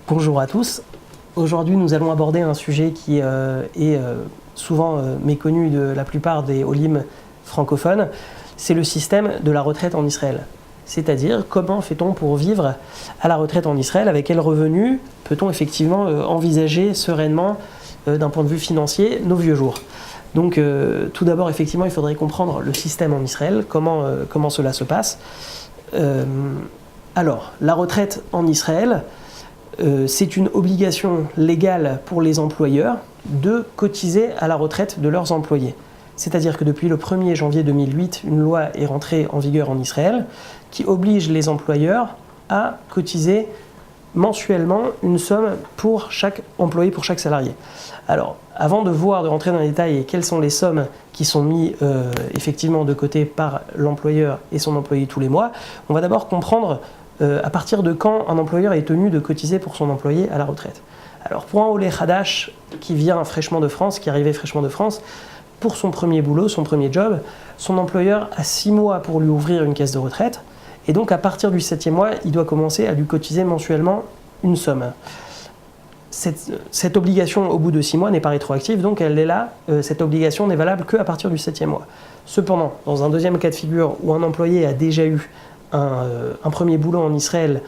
Bonjour à tous. Aujourd'hui, nous allons aborder un sujet qui est souvent méconnu de la plupart des olim francophones. C'est le système de la retraite en Israël. C'est-à-dire, comment fait-on pour vivre à la retraite en Israël? Avec quel revenu peut-on effectivement envisager sereinement, d'un point de vue financier, nos vieux jours? Donc, tout d'abord, effectivement, il faudrait comprendre le système en Israël, comment cela se passe. Alors, la retraite en Israël, c'est une obligation légale pour les employeurs de cotiser à la retraite de leurs employés. C'est-à-dire que depuis le 1er janvier 2008, une loi est rentrée en vigueur en Israël qui oblige les employeurs à cotiser mensuellement une somme pour chaque employé, pour chaque salarié. Alors, avant de rentrer dans les détails et quelles sont les sommes qui sont mises effectivement de côté par l'employeur et son employé tous les mois, on va d'abord comprendre à partir de quand un employeur est tenu de cotiser pour son employé à la retraite. Alors pour un Olé Hadash qui vient fraîchement de France, qui est arrivé fraîchement de France, pour son premier boulot, son premier job, son employeur a 6 mois pour lui ouvrir une caisse de retraite, et donc à partir du 7e mois, il doit commencer à lui cotiser mensuellement une somme. Cette obligation au bout de 6 mois n'est pas rétroactive, donc elle est là, cette obligation n'est valable qu'à partir du 7e mois. Cependant, dans un deuxième cas de figure où un employé a déjà eu un premier boulot en Israël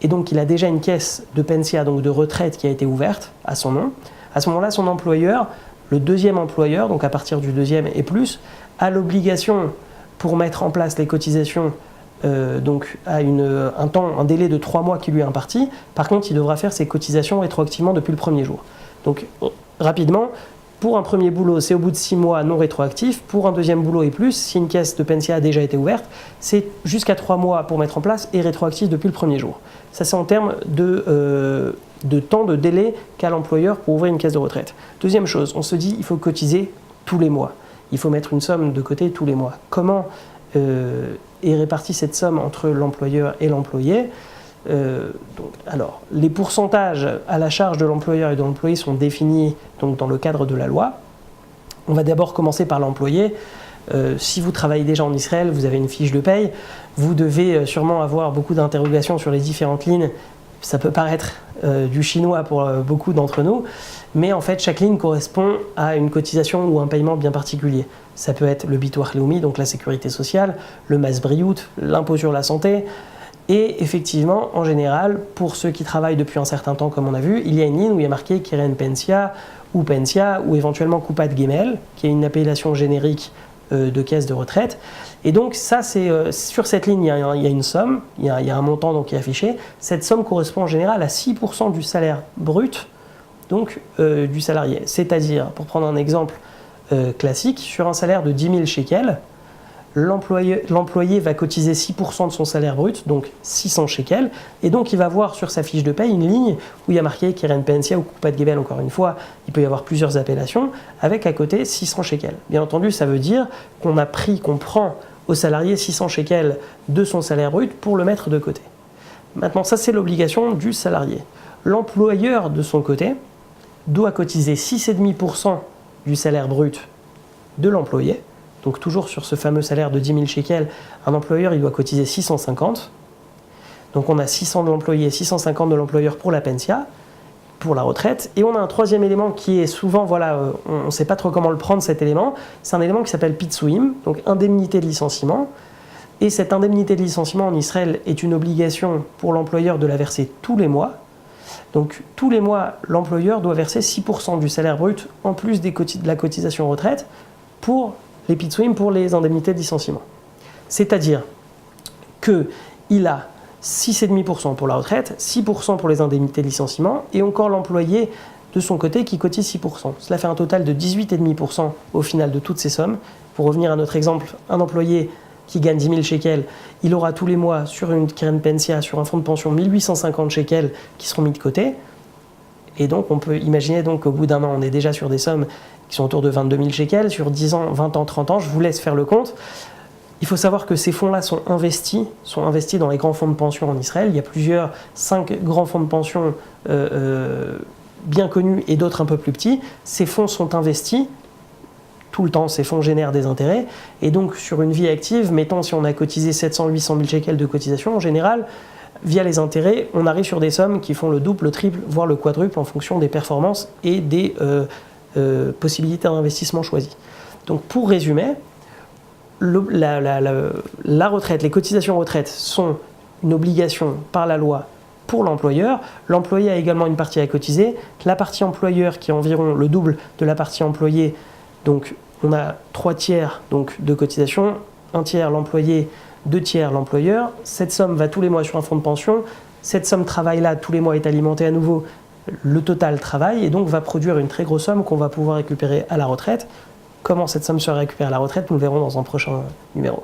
et donc il a déjà une caisse de pensia, donc de retraite qui a été ouverte à son nom, à ce moment-là son employeur, le deuxième employeur, donc à partir du deuxième et plus, a l'obligation pour mettre en place les cotisations donc à un délai de 3 mois qui lui est imparti. Par contre, il devra faire ses cotisations rétroactivement depuis le premier jour. Donc rapidement, pour un premier boulot, c'est au bout de 6 mois non rétroactif. Pour un deuxième boulot et plus, si une caisse de pensia a déjà été ouverte, c'est jusqu'à 3 mois pour mettre en place et rétroactif depuis le premier jour. Ça, c'est en termes de temps, de délai qu'a l'employeur pour ouvrir une caisse de retraite. Deuxième chose, on se dit il faut cotiser tous les mois. Il faut mettre une somme de côté tous les mois. Comment est répartie cette somme entre l'employeur et l'employé? Alors, les pourcentages à la charge de l'employeur et de l'employé sont définis donc, dans le cadre de la loi. On va d'abord commencer par l'employé. Si vous travaillez déjà en Israël, vous avez une fiche de paye, vous devez sûrement avoir beaucoup d'interrogations sur les différentes lignes. Ça peut paraître du chinois pour beaucoup d'entre nous, mais en fait chaque ligne correspond à une cotisation ou un paiement bien particulier. Ça peut être le Bitoach Leumi, donc la sécurité sociale, le Mas Briout, l'impôt sur la santé. Et effectivement, en général, pour ceux qui travaillent depuis un certain temps, comme on a vu, il y a une ligne où il y a marqué Keren Pensia ou éventuellement Kupat Gemel, qui est une appellation générique de caisse de retraite. Et donc ça, c'est sur cette ligne, il y a une somme, il y a un montant donc, qui est affiché. Cette somme correspond en général à 6% du salaire brut donc, du salarié. C'est-à-dire, pour prendre un exemple classique, sur un salaire de 10 000 shekels, l'employé va cotiser 6% de son salaire brut, donc 600 shekels, et donc il va voir sur sa fiche de paye une ligne où il y a marqué Keren Pensia ou Kupat Gebel, encore une fois, il peut y avoir plusieurs appellations, avec à côté 600 shekels. Bien entendu, ça veut dire qu'on prend au salarié 600 shekels de son salaire brut pour le mettre de côté. Maintenant, ça c'est l'obligation du salarié. L'employeur, de son côté, doit cotiser 6,5% du salaire brut de l'employé. Donc toujours sur ce fameux salaire de 10 000 shekels, un employeur il doit cotiser 650. Donc on a 600 de l'employé et 650 de l'employeur pour la pensia, pour la retraite. Et on a un troisième élément qui est souvent, on ne sait pas trop comment le prendre cet élément. C'est un élément qui s'appelle pitsuim, donc indemnité de licenciement. Et cette indemnité de licenciement en Israël est une obligation pour l'employeur de la verser tous les mois. Donc tous les mois, l'employeur doit verser 6% du salaire brut en plus de la cotisation retraite pour les pitsuim, pour les indemnités de licenciement. C'est-à-dire qu'il a 6,5% pour la retraite, 6% pour les indemnités de licenciement et encore l'employé de son côté qui cotise 6%. Cela fait un total de 18,5% au final de toutes ces sommes. Pour revenir à notre exemple, un employé qui gagne 10 000 shekels, il aura tous les mois sur une Keren Pensia, sur un fonds de pension, 1850 shekels qui seront mis de côté. Et donc on peut imaginer donc qu'au bout d'un an, on est déjà sur des sommes qui sont autour de 22 000 shekels, sur 10 ans, 20 ans, 30 ans, je vous laisse faire le compte. Il faut savoir que ces fonds-là sont investis dans les grands fonds de pension en Israël. Il y a 5 grands fonds de pension bien connus et d'autres un peu plus petits. Ces fonds sont investis tout le temps, ces fonds génèrent des intérêts. Et donc, sur une vie active, mettons si on a cotisé 700, 800 000 shekels de cotisation, en général, via les intérêts, on arrive sur des sommes qui font le double, le triple, voire le quadruple en fonction des performances et des possibilités d'investissement choisies. Donc pour résumer, la retraite, les cotisations retraite sont une obligation par la loi pour l'employeur. L'employé a également une partie à cotiser. La partie employeur qui est environ le double de la partie employé, donc on a 3 tiers donc, de cotisation, 1 tiers l'employé, 2 tiers l'employeur. Cette somme va tous les mois sur un fonds de pension. Cette somme travail-là, tous les mois, est alimentée à nouveau. Le total travail et donc va produire une très grosse somme qu'on va pouvoir récupérer à la retraite. Comment cette somme sera récupérée à la retraite, nous le verrons dans un prochain numéro.